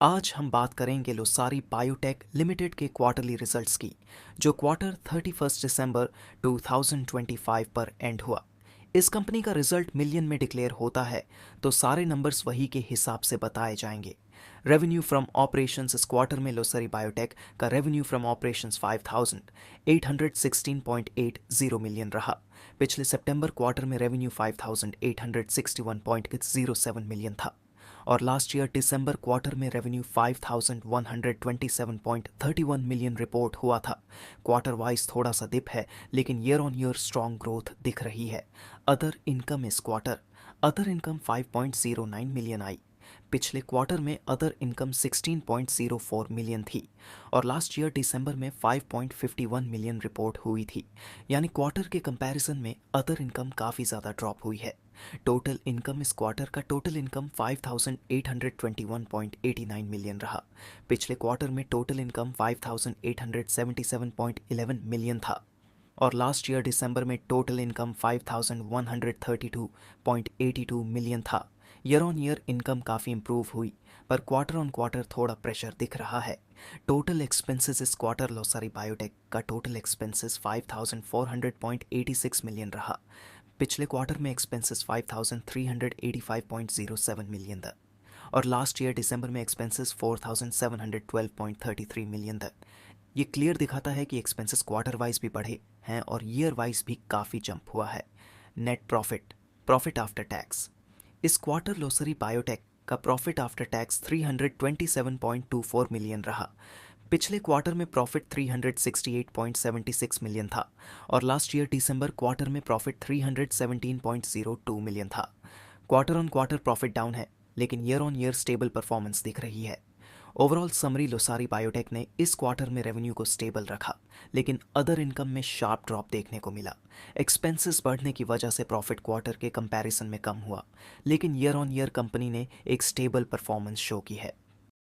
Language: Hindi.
आज हम बात करेंगे लोसारी बायोटेक लिमिटेड के क्वार्टरली रिजल्ट्स की, जो क्वार्टर 31 दिसंबर 2025 पर एंड हुआ। इस कंपनी का रिजल्ट मिलियन में डिक्लेयर होता है, तो सारे नंबर्स वही के हिसाब से बताए जाएंगे। रेवेन्यू फ्रॉम ऑपरेशंस इस क्वार्टर में लोसरी बायोटेक का रेवेन्यू फ्रॉम ऑपरेशंस 5,816.80 मिलियन रहा। पिछले सितंबर क्वार्टर में रेवेन्यू 5,861.07 मिलियन था और लास्ट ईयर दिसंबर क्वार्टर में रेवेन्यू 5,127.31 मिलियन रिपोर्ट हुआ था। क्वार्टर वाइज थोड़ा सा डिप है, लेकिन year on year strong growth दिख रही है। अदर इनकम इस quarter, other income 5.09 million I. पिछले क्वार्टर में अदर इनकम 16.04 मिलियन थी और लास्ट ईयर दिसंबर में 5.51 मिलियन रिपोर्ट हुई थी। यानी क्वार्टर के कंपैरिजन में अदर इनकम काफ़ी ज़्यादा ड्रॉप हुई है। टोटल इनकम इस क्वार्टर का टोटल इनकम 5,821.89 मिलियन रहा। पिछले क्वार्टर में टोटल इनकम 5,877.11 मिलियन था और लास्ट ईयर दिसंबर में टोटल इनकम 5,132.82 मिलियन था। ईयर ऑन ईयर इनकम काफ़ी इंप्रूव हुई, पर क्वार्टर ऑन क्वार्टर थोड़ा प्रेशर दिख रहा है। टोटल एक्सपेंसेस इस क्वार्टर लोसारी बायोटेक का टोटल एक्सपेंसेस 5,400.86 मिलियन रहा। पिछले क्वार्टर में एक्सपेंसेस 5,385.07 मिलियन था और लास्ट ईयर दिसंबर में एक्सपेंसेस 4,712.33 मिलियन था। ये क्लियर दिखाता है कि एक्सपेंसेस क्वार्टर वाइज भी बढ़े हैं और ईयर वाइज भी काफ़ी जंप हुआ है। Net profit, profit after tax, इस क्वार्टर लोसरी बायोटेक का प्रॉफिट आफ्टर टैक्स 327.24 मिलियन रहा। पिछले क्वार्टर में प्रॉफिट 368.76 मिलियन था और लास्ट ईयर दिसंबर क्वार्टर में प्रॉफिट 317.02 मिलियन था। Quarter on quarter profit down है, लेकिन year on year stable performance दिख रही है। ओवरऑल समरी लोसारी बायोटेक ने इस क्वार्टर में रेवेन्यू को स्टेबल रखा, लेकिन अदर इनकम में शार्प ड्रॉप देखने को मिला। एक्सपेंसेस बढ़ने की वजह से प्रॉफिट क्वार्टर के कंपैरिजन में कम हुआ, लेकिन ईयर ऑन ईयर कंपनी ने एक स्टेबल परफॉर्मेंस शो की है।